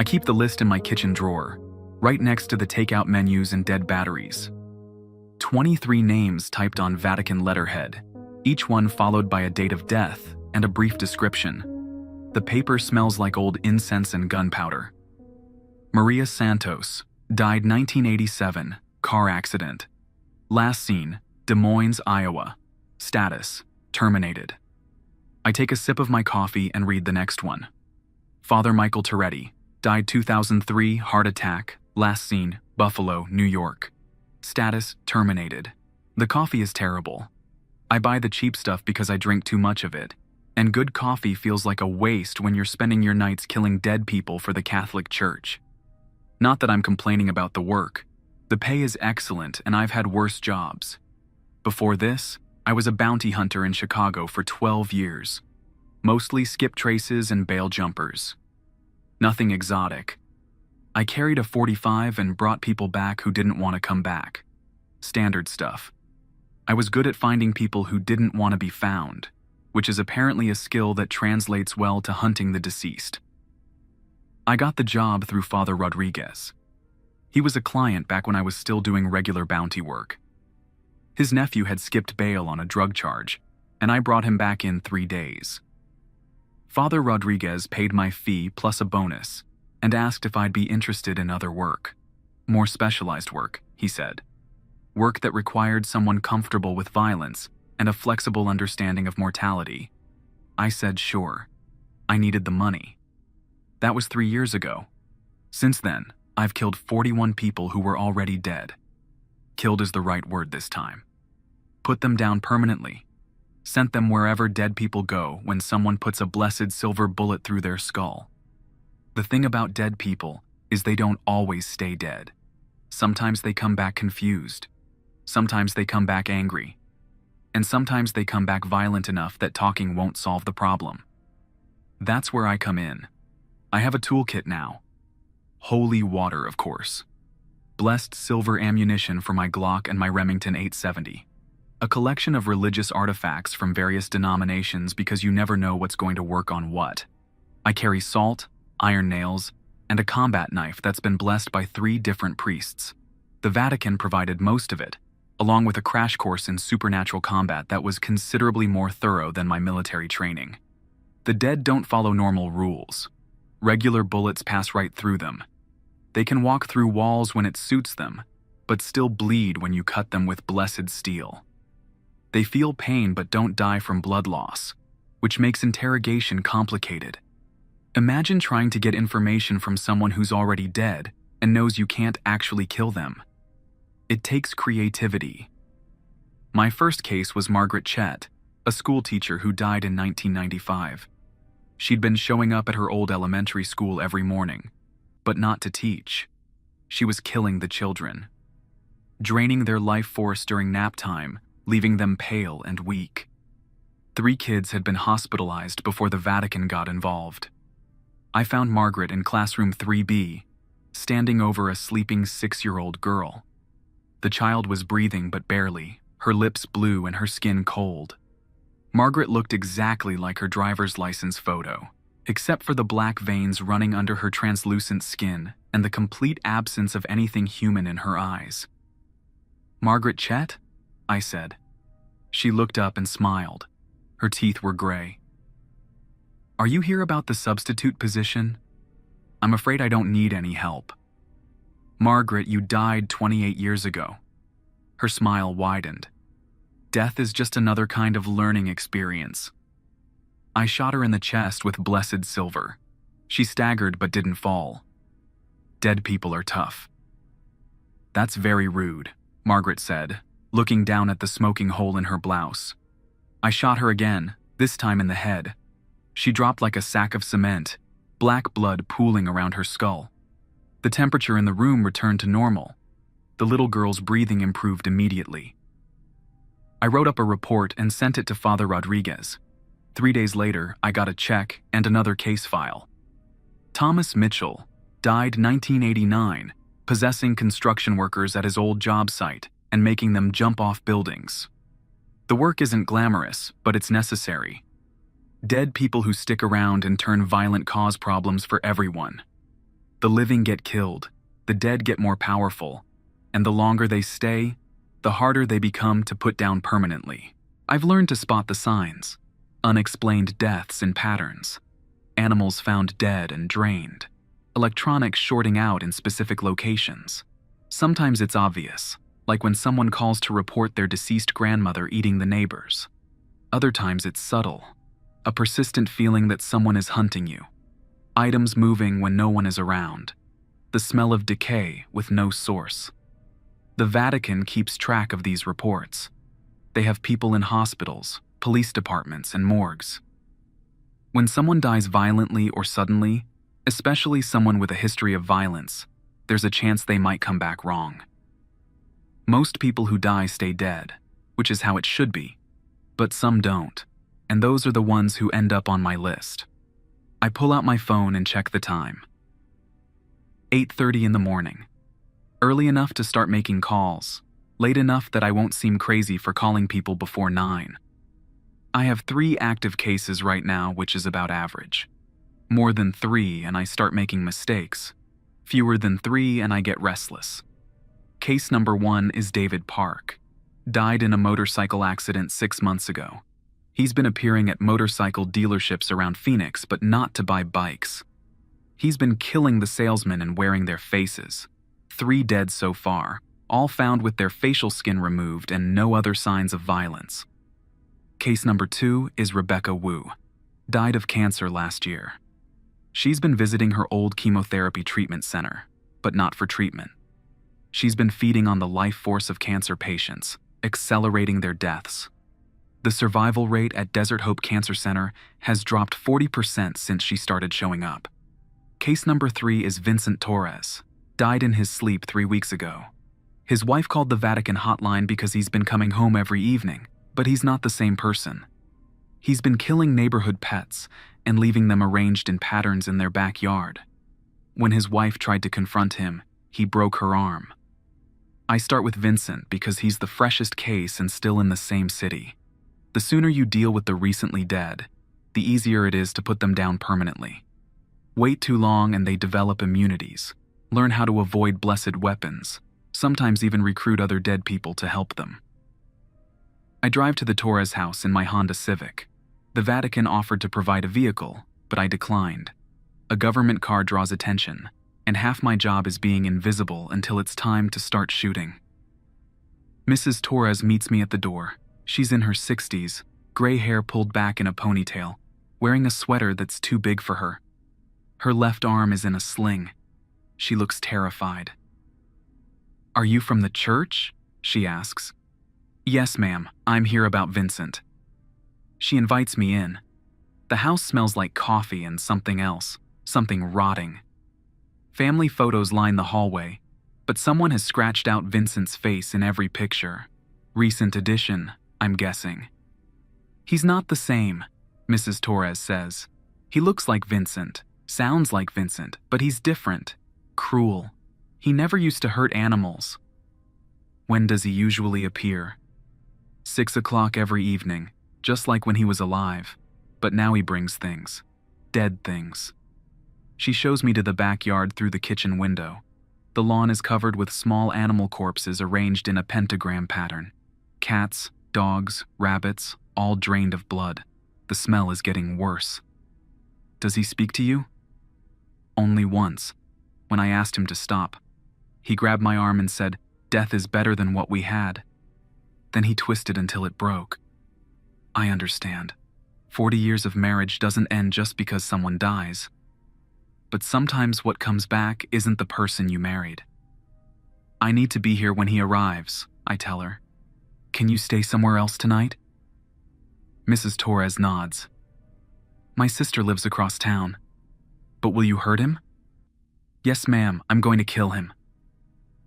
I keep the list in my kitchen drawer, right next to the takeout menus and dead batteries. 23 names typed on Vatican letterhead, each one followed by a date of death and a brief description. The paper smells like old incense and gunpowder. Maria Santos, died 1987, car accident. Last seen, Des Moines, Iowa. Status, terminated. I take a sip of my coffee and read the next one. Father Michael Toretti, died 2003, heart attack. Last seen, Buffalo, New York. Status, terminated. The coffee is terrible. I buy the cheap stuff because I drink too much of it. And good coffee feels like a waste when you're spending your nights killing dead people for the Catholic Church. Not that I'm complaining about the work. The pay is excellent and I've had worse jobs. Before this, I was a bounty hunter in Chicago for 12 years. Mostly skip traces and bail jumpers. Nothing exotic. I carried a .45 and brought people back who didn't want to come back. Standard stuff. I was good at finding people who didn't want to be found, which is apparently a skill that translates well to hunting the deceased. I got the job through Father Rodriguez. He was a client back when I was still doing regular bounty work. His nephew had skipped bail on a drug charge, and I brought him back in 3 days. Father Rodriguez paid my fee plus a bonus, and asked if I'd be interested in other work. More specialized work, he said. Work that required someone comfortable with violence and a flexible understanding of mortality. I said sure. I needed the money. That was 3 years ago. Since then, I've killed 41 people who were already dead. Killed is the right word this time. Put them down permanently. Sent them wherever dead people go when someone puts a blessed silver bullet through their skull. The thing about dead people is they don't always stay dead. Sometimes they come back confused. Sometimes they come back angry. And sometimes they come back violent enough that talking won't solve the problem. That's where I come in. I have a toolkit now. Holy water, of course. Blessed silver ammunition for my Glock and my Remington 870. A collection of religious artifacts from various denominations because you never know what's going to work on what. I carry salt, iron nails, and a combat knife that's been blessed by 3 different priests. The Vatican provided most of it, along with a crash course in supernatural combat that was considerably more thorough than my military training. The dead don't follow normal rules. Regular bullets pass right through them. They can walk through walls when it suits them, but still bleed when you cut them with blessed steel. They feel pain but don't die from blood loss, which makes interrogation complicated. Imagine trying to get information from someone who's already dead and knows you can't actually kill them. It takes creativity. My first case was Margaret Chet, a school teacher who died in 1995. She'd been showing up at her old elementary school every morning, but not to teach. She was killing the children, draining their life force during nap time, leaving them pale and weak. 3 kids had been hospitalized before the Vatican got involved. I found Margaret in classroom 3B, standing over a sleeping 6-year-old girl. The child was breathing but barely, her lips blue and her skin cold. Margaret looked exactly like her driver's license photo, except for the black veins running under her translucent skin and the complete absence of anything human in her eyes. "Margaret Chet?" I said. She looked up and smiled. Her teeth were gray. "Are you here about the substitute position? I'm afraid I don't need any help." "Margaret, you died 28 years ago." Her smile widened. "Death is just another kind of learning experience." I shot her in the chest with blessed silver. She staggered but didn't fall. "Dead people are tough." "That's very rude," Margaret said, looking down at the smoking hole in her blouse. I shot her again, this time in the head. She dropped like a sack of cement, black blood pooling around her skull. The temperature in the room returned to normal. The little girl's breathing improved immediately. I wrote up a report and sent it to Father Rodriguez. 3 days later, I got a check and another case file. Thomas Mitchell died 1989, possessing construction workers at his old job site and making them jump off buildings. The work isn't glamorous, but it's necessary. Dead people who stick around and turn violent cause problems for everyone. The living get killed, the dead get more powerful, and the longer they stay, the harder they become to put down permanently. I've learned to spot the signs: unexplained deaths in patterns, animals found dead and drained, electronics shorting out in specific locations. Sometimes it's obvious, like when someone calls to report their deceased grandmother eating the neighbors. Other times it's subtle, a persistent feeling that someone is hunting you. Items moving when no one is around. The smell of decay with no source. The Vatican keeps track of these reports. They have people in hospitals, police departments, and morgues. When someone dies violently or suddenly, especially someone with a history of violence, there's a chance they might come back wrong. Most people who die stay dead, which is how it should be, but some don't, and those are the ones who end up on my list. I pull out my phone and check the time. 8:30 in the morning. Early enough to start making calls, late enough that I won't seem crazy for calling people before 9. I have 3 active cases right now, which is about average. More than 3 and I start making mistakes. Fewer than 3 and I get restless. Case number 1 is David Park. Died in a motorcycle accident 6 months ago. He's been appearing at motorcycle dealerships around Phoenix, but not to buy bikes. He's been killing the salesmen and wearing their faces. 3 dead so far, all found with their facial skin removed and no other signs of violence. Case number 2 is Rebecca Wu. Died of cancer last year. She's been visiting her old chemotherapy treatment center, but not for treatment. She's been feeding on the life force of cancer patients, accelerating their deaths. The survival rate at Desert Hope Cancer Center has dropped 40% since she started showing up. Case number 3 is Vincent Torres. Died in his sleep 3 weeks ago. His wife called the Vatican hotline because he's been coming home every evening, but he's not the same person. He's been killing neighborhood pets and leaving them arranged in patterns in their backyard. When his wife tried to confront him, he broke her arm. I start with Vincent because he's the freshest case and still in the same city. The sooner you deal with the recently dead, the easier it is to put them down permanently. Wait too long and they develop immunities, learn how to avoid blessed weapons, sometimes even recruit other dead people to help them. I drive to the Torres house in my Honda Civic. The Vatican offered to provide a vehicle, but I declined. A government car draws attention, and half my job is being invisible until it's time to start shooting. Mrs. Torres meets me at the door. She's in her 60s, gray hair pulled back in a ponytail, wearing a sweater that's too big for her. Her left arm is in a sling. She looks terrified. "Are you from the church?" she asks. "Yes, ma'am, I'm here about Vincent." She invites me in. The house smells like coffee and something else, something rotting. Family photos line the hallway, but someone has scratched out Vincent's face in every picture. Recent addition, I'm guessing. "He's not the same," Mrs. Torres says. "He looks like Vincent, sounds like Vincent, but he's different, cruel. He never used to hurt animals." "When does he usually appear?" 6 o'clock every evening, just like when he was alive, but now he brings things. Dead things. She shows me to the backyard through the kitchen window. The lawn is covered with small animal corpses arranged in a pentagram pattern. Cats, dogs, rabbits, all drained of blood. The smell is getting worse. "Does he speak to you?" "Only once, when I asked him to stop. He grabbed my arm and said, 'Death is better than what we had.' Then he twisted until it broke." I understand. 40 years of marriage doesn't end just because someone dies. But sometimes what comes back isn't the person you married. "I need to be here when he arrives," I tell her. "Can you stay somewhere else tonight?" Mrs. Torres nods. "My sister lives across town." "But will you hurt him?" "Yes, ma'am, I'm going to kill him."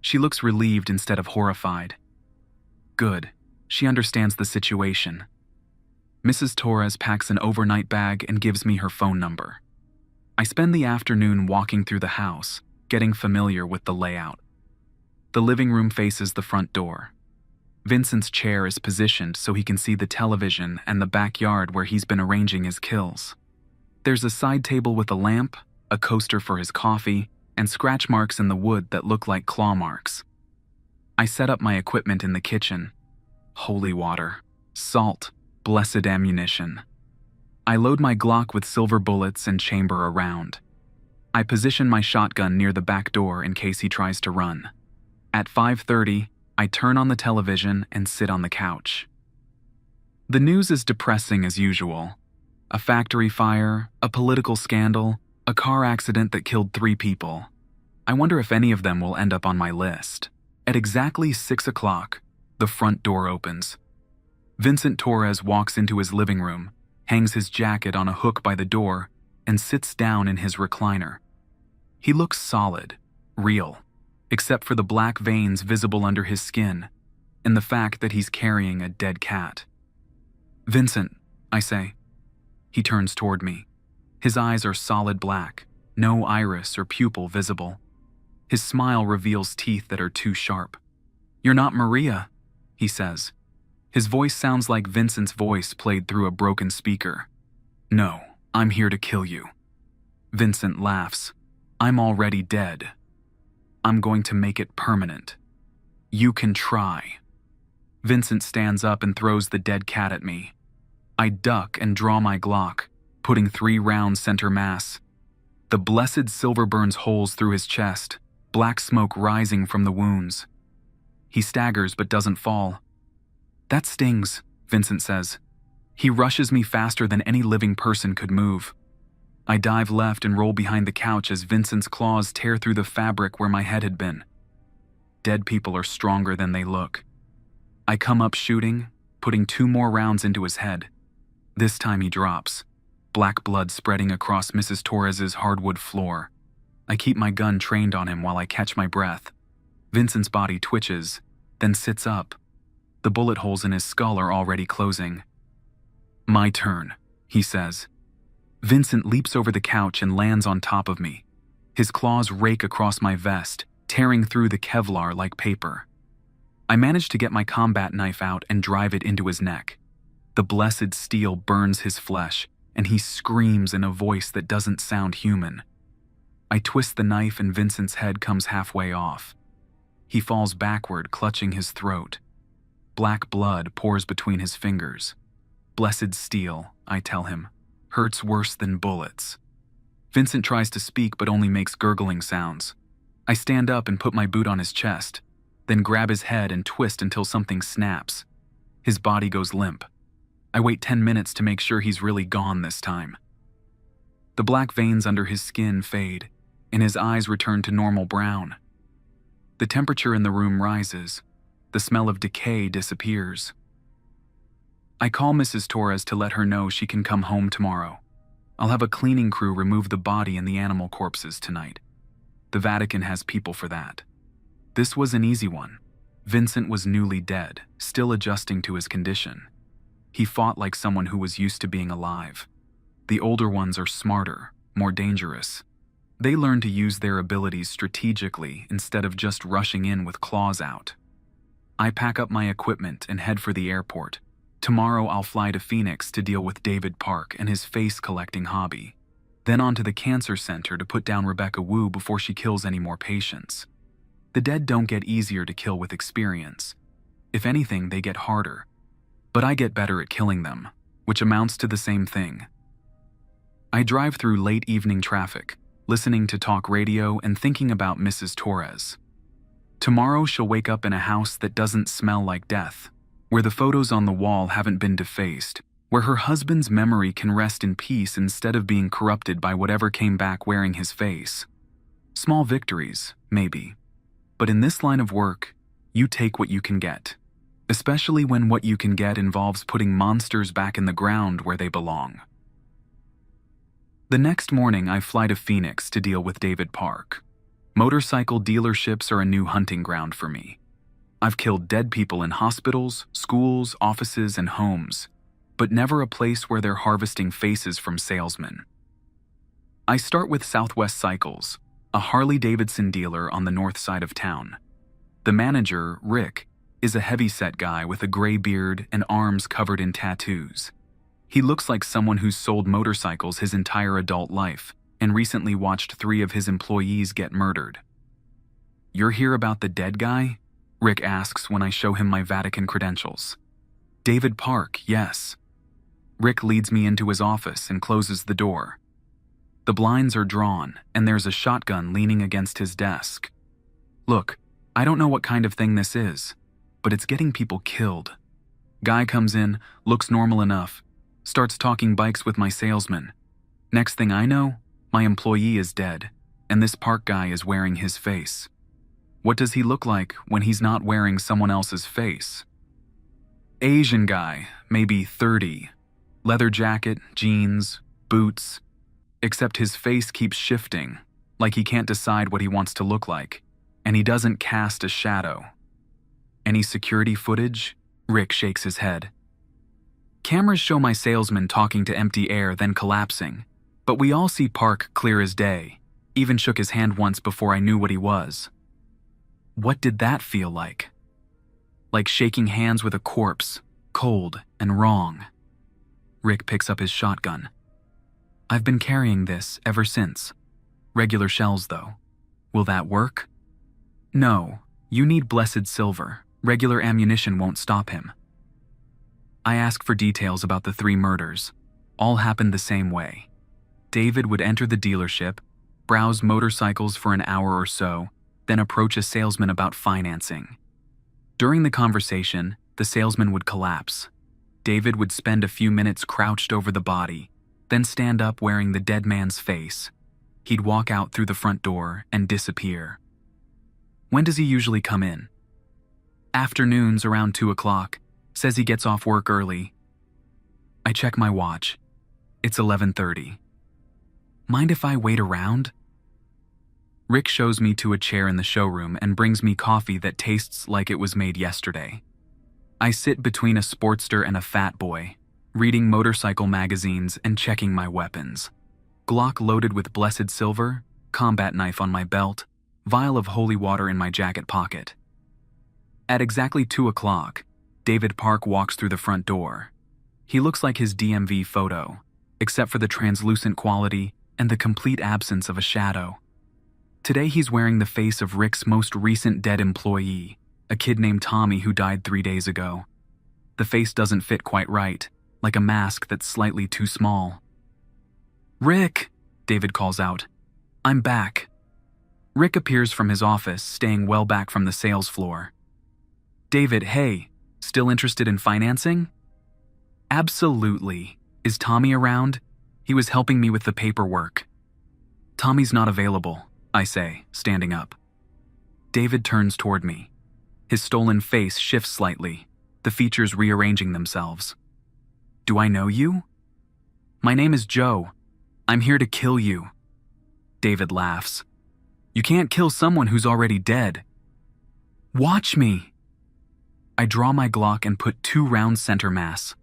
She looks relieved instead of horrified. Good. She understands the situation. Mrs. Torres packs an overnight bag and gives me her phone number. I spend the afternoon walking through the house, getting familiar with the layout. The living room faces the front door. Vincent's chair is positioned so he can see the television and the backyard where he's been arranging his kills. There's a side table with a lamp, a coaster for his coffee, and scratch marks in the wood that look like claw marks. I set up my equipment in the kitchen. Holy water, salt, blessed ammunition. I load my Glock with silver bullets and chamber a round. I position my shotgun near the back door in case he tries to run. At 5:30, I turn on the television and sit on the couch. The news is depressing as usual. A factory fire, a political scandal, a car accident that killed 3 people. I wonder if any of them will end up on my list. At exactly 6 o'clock, the front door opens. Vincent Torres walks into his living room, hangs his jacket on a hook by the door, and sits down in his recliner. He looks solid, real, except for the black veins visible under his skin, and the fact that he's carrying a dead cat. "Vincent," I say. He turns toward me. His eyes are solid black, no iris or pupil visible. His smile reveals teeth that are too sharp. "You're not Maria," he says. His voice sounds like Vincent's voice played through a broken speaker. "No, I'm here to kill you." Vincent laughs. "I'm already dead. I'm going to make it permanent. You can try." Vincent stands up and throws the dead cat at me. I duck and draw my Glock, putting 3 rounds center mass. The blessed silver burns holes through his chest, black smoke rising from the wounds. He staggers but doesn't fall. "That stings," Vincent says. He rushes me faster than any living person could move. I dive left and roll behind the couch as Vincent's claws tear through the fabric where my head had been. Dead people are stronger than they look. I come up shooting, putting 2 more rounds into his head. This time he drops, black blood spreading across Mrs. Torres's hardwood floor. I keep my gun trained on him while I catch my breath. Vincent's body twitches, then sits up. The bullet holes in his skull are already closing. "My turn," he says. Vincent leaps over the couch and lands on top of me. His claws rake across my vest, tearing through the Kevlar like paper. I manage to get my combat knife out and drive it into his neck. The blessed steel burns his flesh, and he screams in a voice that doesn't sound human. I twist the knife and Vincent's head comes halfway off. He falls backward, clutching his throat. Black blood pours between his fingers. "Blessed steel," I tell him, "hurts worse than bullets." Vincent tries to speak but only makes gurgling sounds. I stand up and put my boot on his chest, then grab his head and twist until something snaps. His body goes limp. I wait 10 minutes to make sure he's really gone this time. The black veins under his skin fade, and his eyes return to normal brown. The temperature in the room rises. The smell of decay disappears. I call Mrs. Torres to let her know she can come home tomorrow. I'll have a cleaning crew remove the body and the animal corpses tonight. The Vatican has people for that. This was an easy one. Vincent was newly dead, still adjusting to his condition. He fought like someone who was used to being alive. The older ones are smarter, more dangerous. They learn to use their abilities strategically instead of just rushing in with claws out. I pack up my equipment and head for the airport. Tomorrow I'll fly to Phoenix to deal with David Park and his face-collecting hobby. Then on to the cancer center to put down Rebecca Wu before she kills any more patients. The dead don't get easier to kill with experience. If anything, they get harder. But I get better at killing them, which amounts to the same thing. I drive through late evening traffic, listening to talk radio and thinking about Mrs. Torres. Tomorrow she'll wake up in a house that doesn't smell like death, where the photos on the wall haven't been defaced, where her husband's memory can rest in peace instead of being corrupted by whatever came back wearing his face. Small victories, maybe. But in this line of work, you take what you can get. Especially when what you can get involves putting monsters back in the ground where they belong. The next morning, I fly to Phoenix to deal with David Park. Motorcycle dealerships are a new hunting ground for me. I've killed dead people in hospitals, schools, offices, and homes, but never a place where they're harvesting faces from salesmen. I start with Southwest Cycles, a Harley-Davidson dealer on the north side of town. The manager, Rick, is a heavy-set guy with a gray beard and arms covered in tattoos. He looks like someone who's sold motorcycles his entire adult life, and recently watched 3 of his employees get murdered. "You're here about the dead guy?" Rick asks when I show him my Vatican credentials. "David Park, yes." Rick leads me into his office and closes the door. The blinds are drawn, and there's a shotgun leaning against his desk. "Look, I don't know what kind of thing this is, but it's getting people killed." Guy comes in, looks normal enough, starts talking bikes with my salesman. Next thing I know, my employee is dead, and this Park guy is wearing his face. What does he look like when he's not wearing someone else's face? Asian guy, maybe 30. Leather jacket, jeans, boots. Except his face keeps shifting, like he can't decide what he wants to look like, and he doesn't cast a shadow. "Any security footage?" Rick shakes his head. "Cameras show my salesman talking to empty air, then collapsing, but we all see Park clear as day. Even shook his hand once before I knew what he was." "What did that feel like?" "Like shaking hands with a corpse, cold and wrong." Rick picks up his shotgun. "I've been carrying this ever since. Regular shells, though. Will that work?" "No, you need blessed silver. Regular ammunition won't stop him." I ask for details about the 3 murders. All happened the same way. David would enter the dealership, browse motorcycles for an hour or so, then approach a salesman about financing. During the conversation, the salesman would collapse. David would spend a few minutes crouched over the body, then stand up wearing the dead man's face. He'd walk out through the front door and disappear. "When does he usually come in?" "Afternoons around 2 o'clock. Says he gets off work early." I check my watch. It's 11:30. "Mind if I wait around?" Rick shows me to a chair in the showroom and brings me coffee that tastes like it was made yesterday. I sit between a Sportster and a fat boy, reading motorcycle magazines and checking my weapons. Glock loaded with blessed silver, combat knife on my belt, vial of holy water in my jacket pocket. At exactly 2 o'clock, David Park walks through the front door. He looks like his DMV photo, except for the translucent quality and the complete absence of a shadow. Today he's wearing the face of Rick's most recent dead employee, a kid named Tommy who died 3 days ago. The face doesn't fit quite right, like a mask that's slightly too small. "Rick," David calls out. "I'm back." Rick appears from his office, staying well back from the sales floor. "David, hey, still interested in financing?" "Absolutely. Is Tommy around? He was helping me with the paperwork." "Tommy's not available," I say, standing up. David turns toward me. His stolen face shifts slightly, the features rearranging themselves. "Do I know you?" "My name is Joe. I'm here to kill you." David laughs. "You can't kill someone who's already dead." "Watch me." I draw my Glock and put 2 rounds center mass.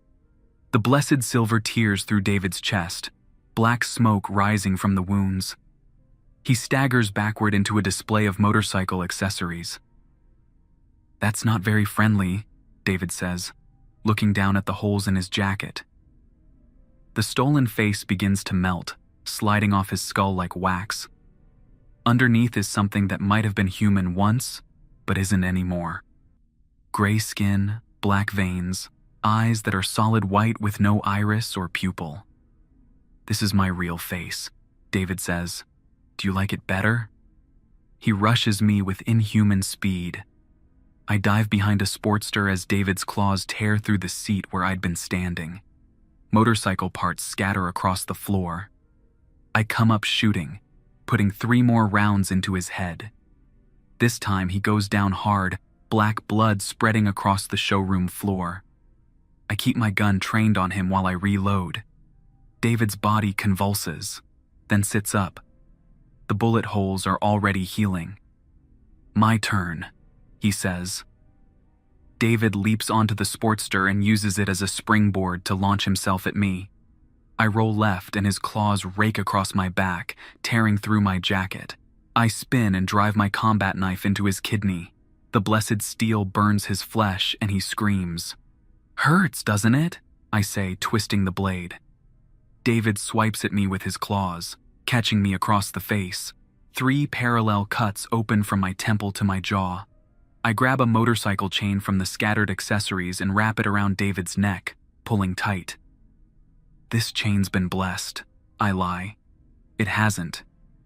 The blessed silver tears through David's chest, black smoke rising from the wounds. He staggers backward into a display of motorcycle accessories. "That's not very friendly," David says, looking down at the holes in his jacket. The stolen face begins to melt, sliding off his skull like wax. Underneath is something that might have been human once, but isn't anymore. Gray skin, black veins, eyes that are solid white with no iris or pupil. "This is my real face," David says. "Do you like it better?" He rushes me with inhuman speed. I dive behind a Sportster as David's claws tear through the seat where I'd been standing. Motorcycle parts scatter across the floor. I come up shooting, putting 3 more rounds into his head. This time he goes down hard, black blood spreading across the showroom floor. I keep my gun trained on him while I reload. David's body convulses, then sits up. The bullet holes are already healing. "My turn," he says. David leaps onto the Sportster and uses it as a springboard to launch himself at me. I roll left and his claws rake across my back, tearing through my jacket. I spin and drive my combat knife into his kidney. The blessed steel burns his flesh and he screams. "Hurts, doesn't it?" I say, twisting the blade. David swipes at me with his claws, catching me across the face. 3 parallel cuts open from my temple to my jaw. I grab a motorcycle chain from the scattered accessories and wrap it around David's neck, pulling tight. This chain's been blessed, I lie. It hasn't,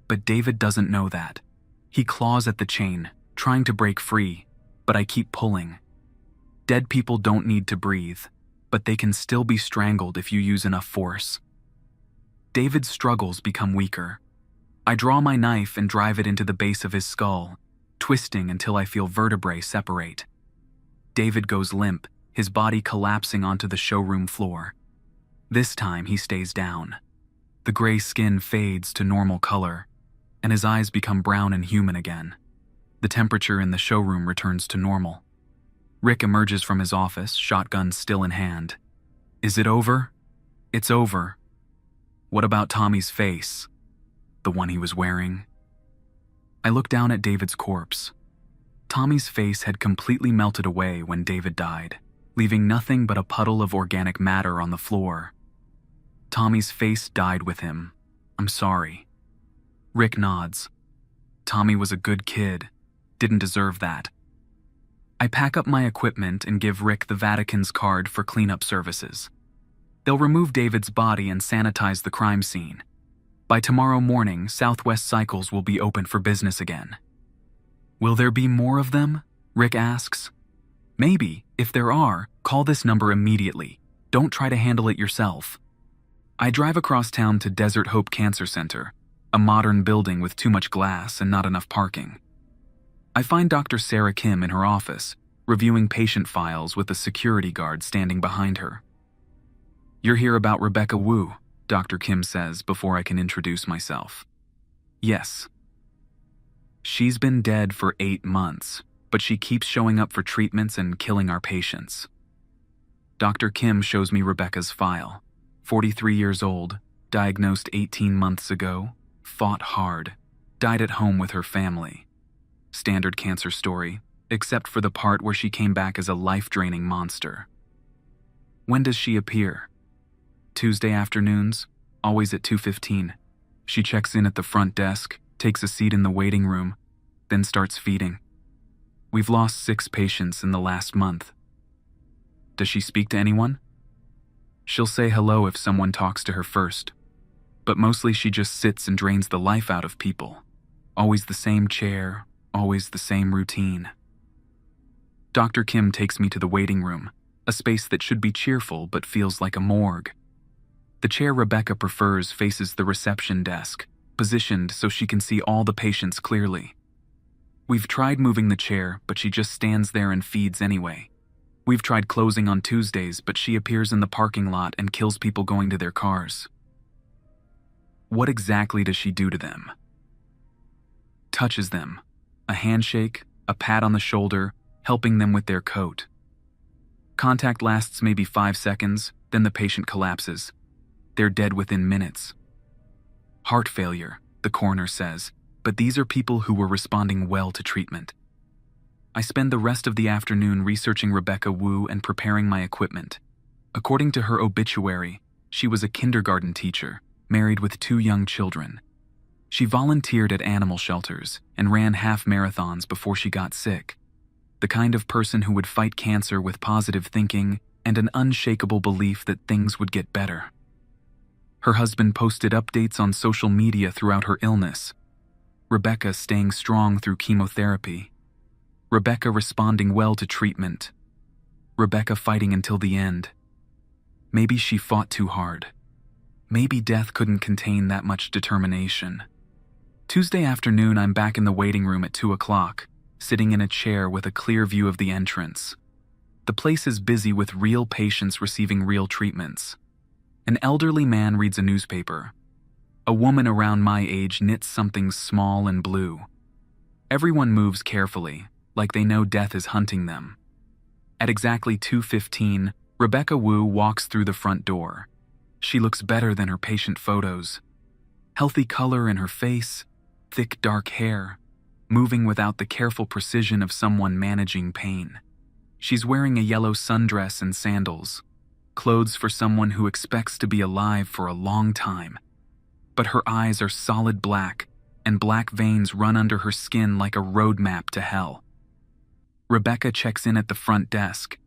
but David doesn't know that. He claws at the chain, trying to break free, but I keep pulling. Dead people don't need to breathe, but they can still be strangled if you use enough force. David's struggles become weaker. I draw my knife and drive it into the base of his skull, twisting until I feel vertebrae separate. David goes limp, his body collapsing onto the showroom floor. This time he stays down. The gray skin fades to normal color, and his eyes become brown and human again. The temperature in the showroom returns to normal. Rick emerges from his office, shotgun still in hand. Is it over? It's over. What about Tommy's face? The one he was wearing? I look down at David's corpse. Tommy's face had completely melted away when David died, leaving nothing but a puddle of organic matter on the floor. Tommy's face died with him. I'm sorry. Rick nods. Tommy was a good kid. Didn't deserve that. I pack up my equipment and give Rick the Vatican's card for cleanup services. They'll remove David's body and sanitize the crime scene. By tomorrow morning, Southwest Cycles will be open for business again. Will there be more of them? Rick asks. Maybe. If there are, call this number immediately. Don't try to handle it yourself. I drive across town to Desert Hope Cancer Center, a modern building with too much glass and not enough parking. I find Dr. Sarah Kim in her office, reviewing patient files with a security guard standing behind her. You're here about Rebecca Wu, Dr. Kim says before I can introduce myself. Yes. She's been dead for 8 months, but she keeps showing up for treatments and killing our patients. Dr. Kim shows me Rebecca's file. 43 years old, diagnosed 18 months ago, fought hard, died at home with her family. Standard cancer story, except for the part where she came back as a life-draining monster. When does she appear? Tuesday afternoons, always at 2:15. She checks in at the front desk, takes a seat in the waiting room, then starts feeding. We've lost 6 patients in the last month. Does she speak to anyone? She'll say hello if someone talks to her first, but mostly she just sits and drains the life out of people. Always the same chair, always the same routine. Dr. Kim takes me to the waiting room, a space that should be cheerful but feels like a morgue. The chair Rebecca prefers faces the reception desk, positioned so she can see all the patients clearly. We've tried moving the chair, but she just stands there and feeds anyway. We've tried closing on Tuesdays, but she appears in the parking lot and kills people going to their cars. What exactly does she do to them? Touches them. A handshake, a pat on the shoulder, helping them with their coat. Contact lasts maybe 5 seconds, then the patient collapses. They're dead within minutes. Heart failure, the coroner says, but these are people who were responding well to treatment. I spend the rest of the afternoon researching Rebecca Wu and preparing my equipment. According to her obituary, she was a kindergarten teacher, married with 2 young children. She volunteered at animal shelters and ran half marathons before she got sick. The kind of person who would fight cancer with positive thinking and an unshakable belief that things would get better. Her husband posted updates on social media throughout her illness. Rebecca staying strong through chemotherapy. Rebecca responding well to treatment. Rebecca fighting until the end. Maybe she fought too hard. Maybe death couldn't contain that much determination. Tuesday afternoon, I'm back in the waiting room at 2 o'clock, sitting in a chair with a clear view of the entrance. The place is busy with real patients receiving real treatments. An elderly man reads a newspaper. A woman around my age knits something small and blue. Everyone moves carefully, like they know death is hunting them. At exactly 2:15, Rebecca Wu walks through the front door. She looks better than her patient photos. Healthy color in her face, thick dark hair, moving without the careful precision of someone managing pain. She's wearing a yellow sundress and sandals, clothes for someone who expects to be alive for a long time. but her eyes are solid black, and black veins run under her skin like a roadmap to hell. Rebecca checks in at the front desk.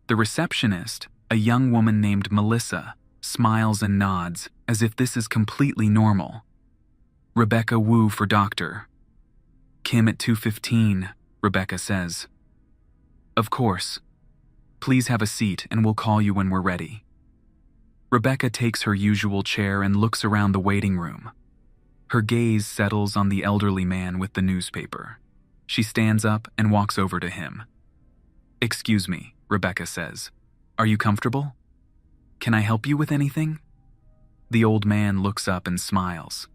The receptionist, a young woman named Melissa, smiles and nods as if this is completely normal. Rebecca Wu for doctor. Kim at 2:15, Rebecca says. Of course. Please have a seat and we'll call you when we're ready. Rebecca takes her usual chair and looks around the waiting room. Her gaze settles on the elderly man with the newspaper. She stands up and walks over to him. Excuse me, Rebecca says. Are you comfortable? Can I help you with anything? The old man looks up and smiles.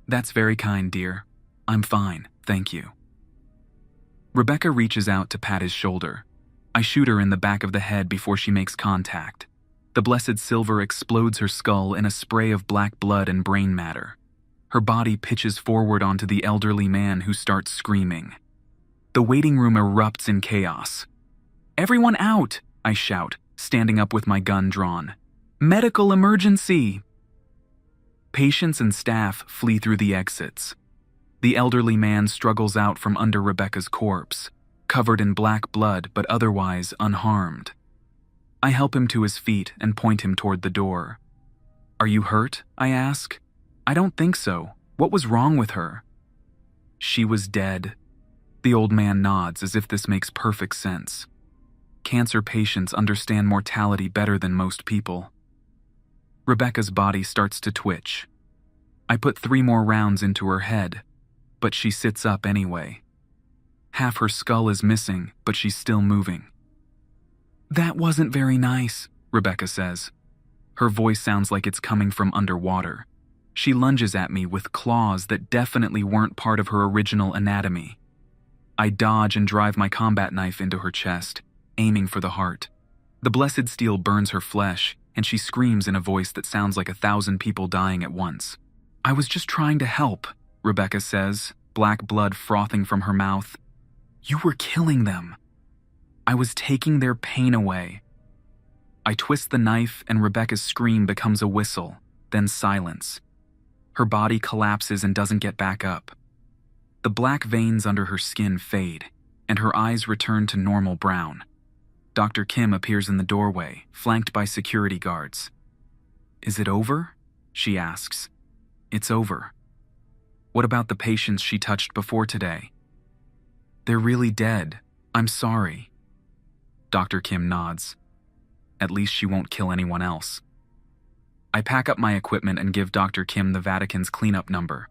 That's very kind, dear. I'm fine, thank you. Rebecca reaches out to pat his shoulder. I shoot her in the back of the head before she makes contact. The blessed silver explodes her skull in a spray of black blood and brain matter. Her body pitches forward onto the elderly man who starts screaming. The waiting room erupts in chaos. Everyone out, I shout, standing up with my gun drawn. Medical emergency! Patients and staff flee through the exits. The elderly man struggles out from under Rebecca's corpse, covered in black blood but otherwise unharmed. I help him to his feet and point him toward the door. Are you hurt? I ask. I don't think so. What was wrong with her? She was dead. The old man nods as if this makes perfect sense. Cancer patients understand mortality better than most people. Rebecca's body starts to twitch. I put 3 more rounds into her head, but she sits up anyway. Half her skull is missing, but she's still moving. That wasn't very nice, Rebecca says. Her voice sounds like it's coming from underwater. She lunges at me with claws that definitely weren't part of her original anatomy. I dodge and drive my combat knife into her chest, aiming for the heart. The blessed steel burns her flesh, and she screams in a voice that sounds like 1,000 people dying at once. I was just trying to help, Rebecca says, black blood frothing from her mouth. You were killing them. I was taking their pain away. I twist the knife and Rebecca's scream becomes a whistle, then silence. Her body collapses and doesn't get back up. The black veins under her skin fade, and her eyes return to normal brown. Dr. Kim appears in the doorway, flanked by security guards. Is it over? She asks. It's over. What about the patients she touched before today? They're really dead. I'm sorry. Dr. Kim nods. At least she won't kill anyone else. I pack up my equipment and give Dr. Kim the Vatican's cleanup number.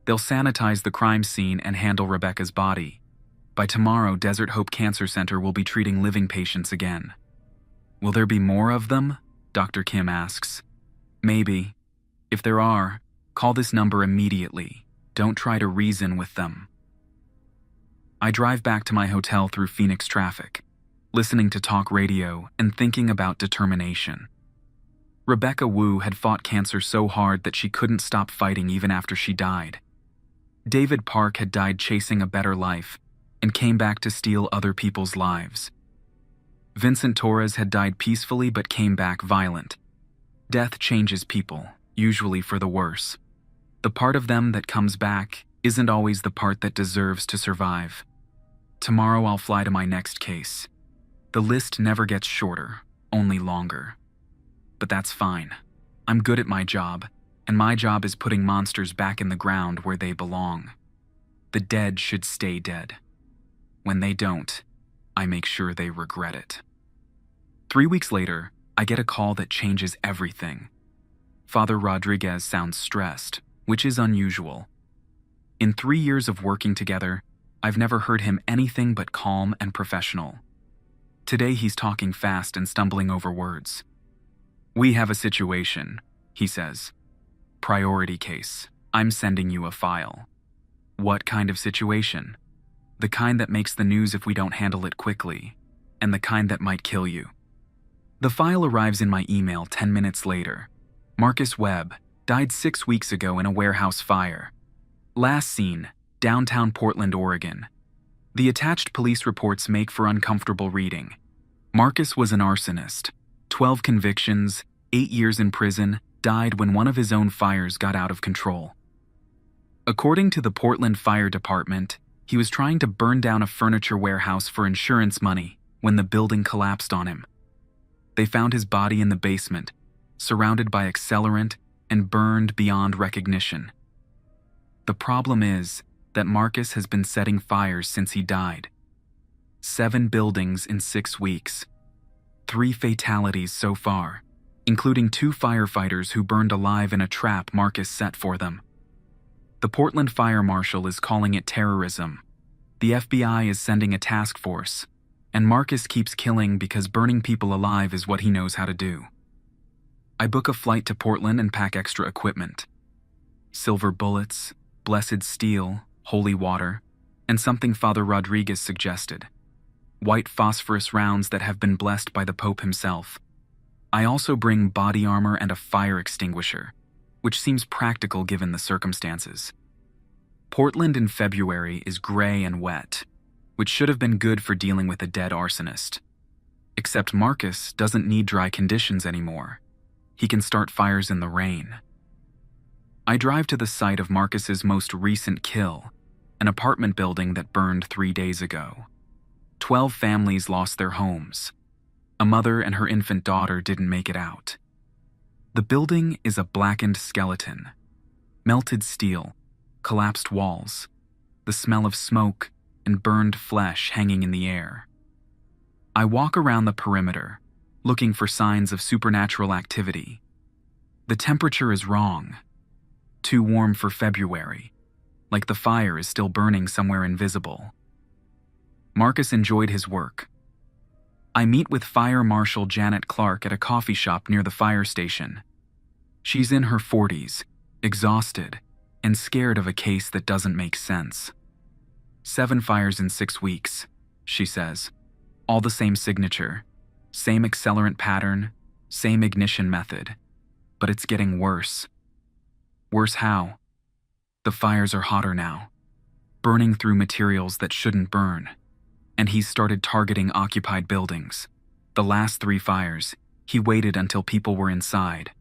They'll sanitize the crime scene and handle Rebecca's body. By tomorrow, Desert Hope Cancer Center will be treating living patients again. Will there be more of them? Dr. Kim asks. Maybe. If there are, call this number immediately. Don't try to reason with them. I drive back to my hotel through Phoenix traffic, listening to talk radio and thinking about determination. Rebecca Wu had fought cancer so hard that she couldn't stop fighting even after she died. David Park had died chasing a better life and came back to steal other people's lives. Vincent Torres had died peacefully but came back violent. Death changes people, usually for the worse. The part of them that comes back isn't always the part that deserves to survive. Tomorrow I'll fly to my next case. The list never gets shorter, only longer. But that's fine. I'm good at my job, and my job is putting monsters back in the ground where they belong. The dead should stay dead. When they don't, I make sure they regret it. 3 weeks later, I get a call that changes everything. Father Rodriguez sounds stressed, which is unusual. In 3 years of working together, I've never heard him anything but calm and professional. Today he's talking fast and stumbling over words. We have a situation, he says. Priority case. I'm sending you a file. What kind of situation? The kind that makes the news if we don't handle it quickly, and the kind that might kill you. The file arrives in my email 10 minutes later. Marcus Webb died 6 weeks ago in a warehouse fire. Last seen, downtown Portland, Oregon. The attached police reports make for uncomfortable reading. Marcus was an arsonist. 12 convictions, 8 years in prison, died when one of his own fires got out of control. According to the Portland Fire Department, he was trying to burn down a furniture warehouse for insurance money when the building collapsed on him. They found his body in the basement, surrounded by accelerant and burned beyond recognition. The problem is that Marcus has been setting fires since he died. 7 buildings in 6 weeks. 3 fatalities so far, including 2 firefighters who burned alive in a trap Marcus set for them. The Portland Fire Marshal is calling it terrorism. The FBI is sending a task force, and Marcus keeps killing because burning people alive is what he knows how to do. I book a flight to Portland and pack extra equipment. Silver bullets, blessed steel, holy water, and something Father Rodriguez suggested. White phosphorus rounds that have been blessed by the Pope himself. I also bring body armor and a fire extinguisher, which seems practical given the circumstances. Portland in February is gray and wet, which should have been good for dealing with a dead arsonist. Except Marcus doesn't need dry conditions anymore. He can start fires in the rain. I drive to the site of Marcus's most recent kill, an apartment building that burned 3 days ago. 12 families lost their homes. A mother and her infant daughter didn't make it out. The building is a blackened skeleton. Melted steel, collapsed walls, the smell of smoke and burned flesh hanging in the air. I walk around the perimeter, looking for signs of supernatural activity. The temperature is wrong. Too warm for February, like the fire is still burning somewhere invisible. Marcus enjoyed his work. I meet with Fire Marshal Janet Clark at a coffee shop near the fire station. She's in her 40s, exhausted, and scared of a case that doesn't make sense. 7 fires in 6 weeks, she says. All the same signature, same accelerant pattern, same ignition method. But it's getting worse. Worse how? The fires are hotter now, burning through materials that shouldn't burn. And he's started targeting occupied buildings. The last 3 fires, he waited until people were inside.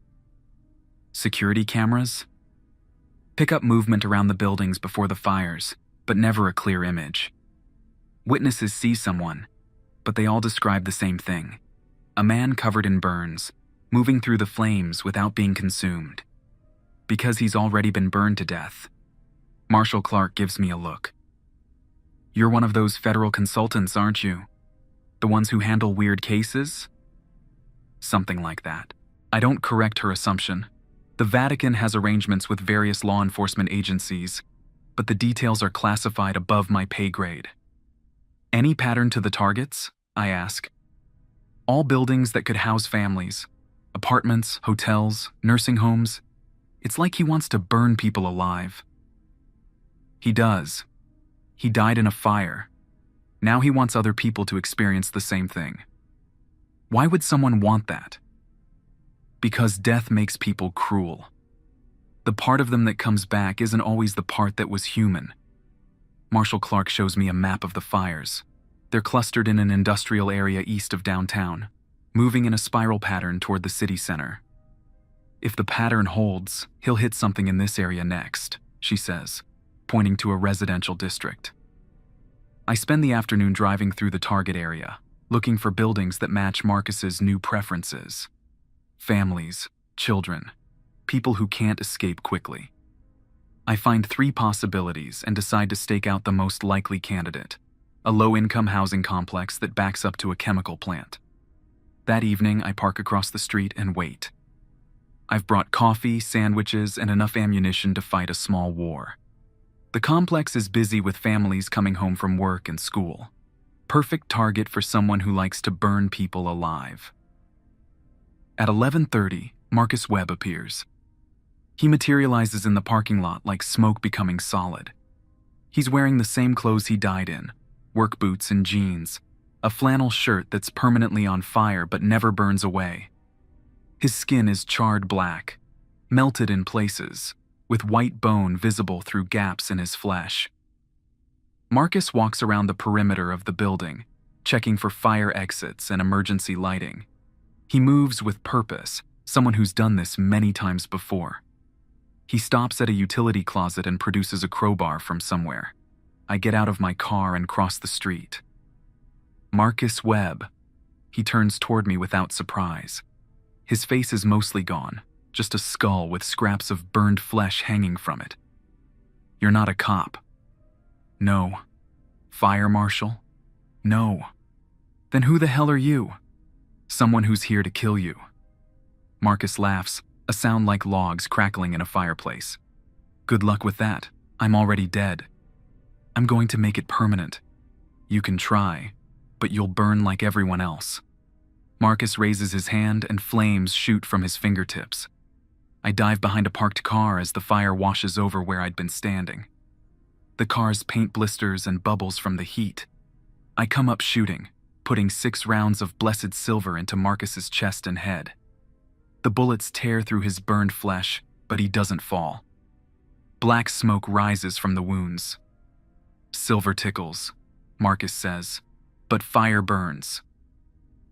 Security cameras? Pick up movement around the buildings before the fires, but never a clear image. Witnesses see someone, but they all describe the same thing. A man covered in burns, moving through the flames without being consumed. Because he's already been burned to death. Marshal Clark gives me a look. You're one of those federal consultants, aren't you? The ones who handle weird cases? Something like that. I don't correct her assumption. The Vatican has arrangements with various law enforcement agencies, but the details are classified above my pay grade. Any pattern to the targets? I ask. All buildings that could house families. Apartments, hotels, nursing homes. It's like he wants to burn people alive. He does. He died in a fire. Now he wants other people to experience the same thing. Why would someone want that? Because death makes people cruel. The part of them that comes back isn't always the part that was human. Marshal Clark shows me a map of the fires. They're clustered in an industrial area east of downtown, moving in a spiral pattern toward the city center. If the pattern holds, he'll hit something in this area next, she says, pointing to a residential district. I spend the afternoon driving through the target area, looking for buildings that match Marcus's new preferences. Families, children, people who can't escape quickly. I find 3 possibilities and decide to stake out the most likely candidate, a low-income housing complex that backs up to a chemical plant. That evening, I park across the street and wait. I've brought coffee, sandwiches, and enough ammunition to fight a small war. The complex is busy with families coming home from work and school. Perfect target for someone who likes to burn people alive. At 11:30, Marcus Webb appears. He materializes in the parking lot like smoke becoming solid. He's wearing the same clothes he died in, work boots and jeans, a flannel shirt that's permanently on fire but never burns away. His skin is charred black, melted in places, with white bone visible through gaps in his flesh. Marcus walks around the perimeter of the building, checking for fire exits and emergency lighting. He moves with purpose, someone who's done this many times before. He stops at a utility closet and produces a crowbar from somewhere. I get out of my car and cross the street. Marcus Webb. He turns toward me without surprise. His face is mostly gone, just a skull with scraps of burned flesh hanging from it. You're not a cop. No. Fire marshal? No. Then who the hell are you? Someone who's here to kill you. Marcus laughs, a sound like logs crackling in a fireplace. Good luck with that. I'm already dead. I'm going to make it permanent. You can try, but you'll burn like everyone else. Marcus raises his hand and flames shoot from his fingertips. I dive behind a parked car as the fire washes over where I'd been standing. The car's paint blisters and bubbles from the heat. I come up shooting, putting 6 rounds of blessed silver into Marcus's chest and head. The bullets tear through his burned flesh, but he doesn't fall. Black smoke rises from the wounds. Silver tickles, Marcus says, but fire burns.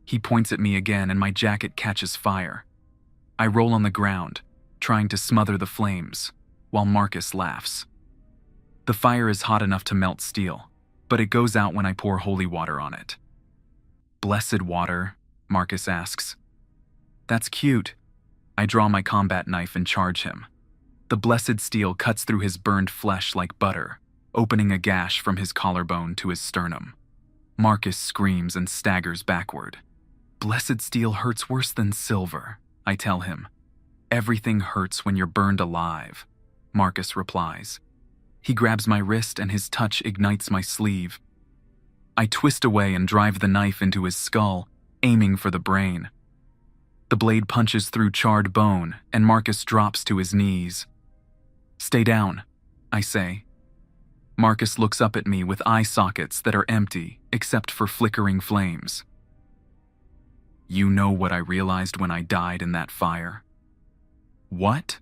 He points at me again and my jacket catches fire. I roll on the ground, trying to smother the flames, while Marcus laughs. The fire is hot enough to melt steel, but it goes out when I pour holy water on it. Blessed water, Marcus asks. That's cute. I draw my combat knife and charge him. The blessed steel cuts through his burned flesh like butter, opening a gash from his collarbone to his sternum. Marcus screams and staggers backward. Blessed steel hurts worse than silver, I tell him. Everything hurts when you're burned alive, Marcus replies. He grabs my wrist and his touch ignites my sleeve. I twist away and drive the knife into his skull, aiming for the brain. The blade punches through charred bone and Marcus drops to his knees. Stay down, I say. Marcus looks up at me with eye sockets that are empty except for flickering flames. You know what I realized when I died in that fire? What?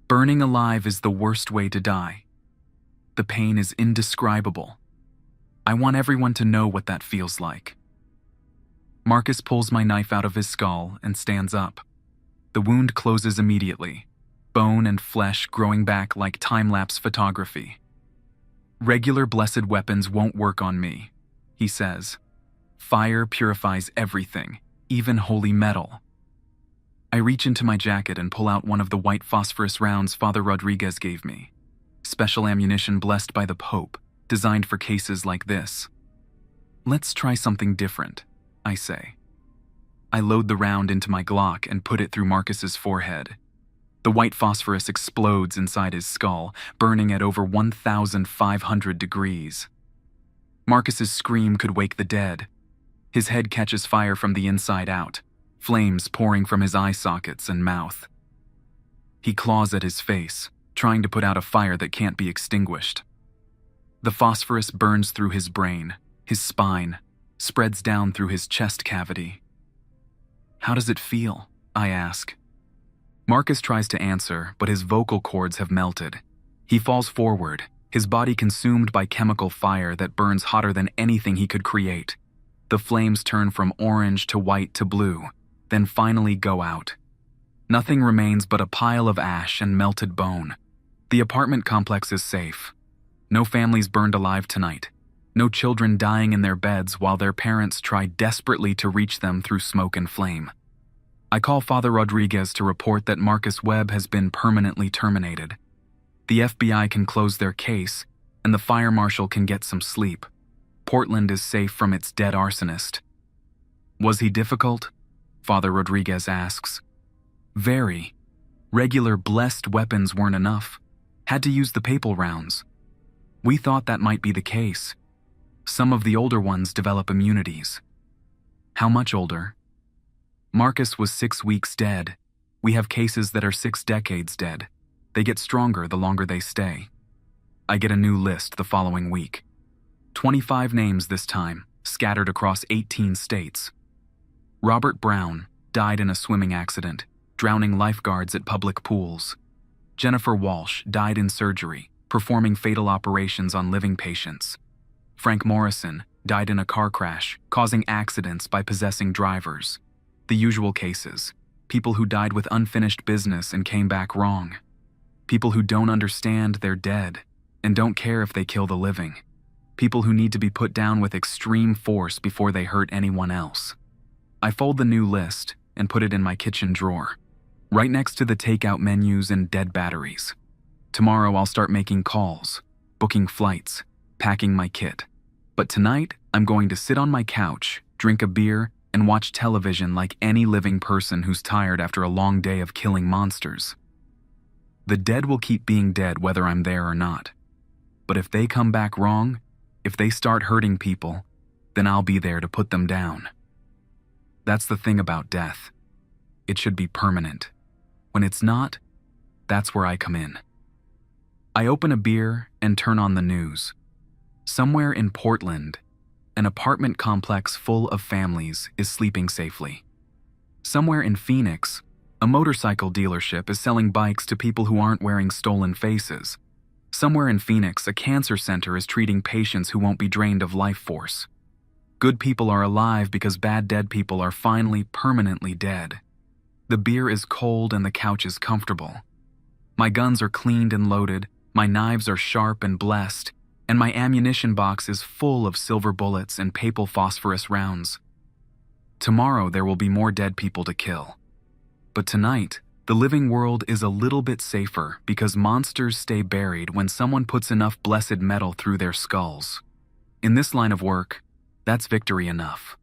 Burning alive is the worst way to die. The pain is indescribable. I want everyone to know what that feels like. Marcus pulls my knife out of his skull and stands up. The wound closes immediately, bone and flesh growing back like time-lapse photography. Regular blessed weapons won't work on me, he says. Fire purifies everything, even holy metal. I reach into my jacket and pull out one of the white phosphorus rounds Father Rodriguez gave me. Special ammunition blessed by the Pope, designed for cases like this. Let's try something different, I say. I load the round into my Glock and put it through Marcus's forehead. The white phosphorus explodes inside his skull, burning at over 1,500 degrees. Marcus's scream could wake the dead. His head catches fire from the inside out, flames pouring from his eye sockets and mouth. He claws at his face, trying to put out a fire that can't be extinguished. The phosphorus burns through his brain, his spine, spreads down through his chest cavity. How does it feel? I ask. Marcus tries to answer, but his vocal cords have melted. He falls forward, his body consumed by chemical fire that burns hotter than anything he could create. The flames turn from orange to white to blue, then finally go out. Nothing remains but a pile of ash and melted bone. The apartment complex is safe. No families burned alive tonight. No children dying in their beds while their parents try desperately to reach them through smoke and flame. I call Father Rodriguez to report that Marcus Webb has been permanently terminated. The FBI can close their case, and the fire marshal can get some sleep. Portland is safe from its dead arsonist. Was he difficult? Father Rodriguez asks. Very. Regular blessed weapons weren't enough. Had to use the papal rounds. We thought that might be the case. Some of the older ones develop immunities. How much older? Marcus was 6 weeks dead. We have cases that are 6 decades dead. They get stronger the longer they stay. I get a new list the following week. 25 names this time, scattered across 18 states. Robert Brown died in a swimming accident, drowning lifeguards at public pools. Jennifer Walsh died in surgery, performing fatal operations on living patients. Frank Morrison died in a car crash, causing accidents by possessing drivers. The usual cases. People who died with unfinished business and came back wrong. People who don't understand they're dead and don't care if they kill the living. People who need to be put down with extreme force before they hurt anyone else. I fold the new list and put it in my kitchen drawer, right next to the takeout menus and dead batteries. Tomorrow I'll start making calls, booking flights, packing my kit. But tonight, I'm going to sit on my couch, drink a beer, and watch television like any living person who's tired after a long day of killing monsters. The dead will keep being dead whether I'm there or not. But if they come back wrong, if they start hurting people, then I'll be there to put them down. That's the thing about death. It should be permanent. When it's not, that's where I come in. I open a beer and turn on the news. Somewhere in Portland, an apartment complex full of families is sleeping safely. Somewhere in Phoenix, a motorcycle dealership is selling bikes to people who aren't wearing stolen faces. Somewhere in Phoenix, a cancer center is treating patients who won't be drained of life force. Good people are alive because bad dead people are finally permanently dead. The beer is cold and the couch is comfortable. My guns are cleaned and loaded, my knives are sharp and blessed, and my ammunition box is full of silver bullets and papal phosphorus rounds. Tomorrow there will be more dead people to kill. But tonight, the living world is a little bit safer because monsters stay buried when someone puts enough blessed metal through their skulls. In this line of work, that's victory enough.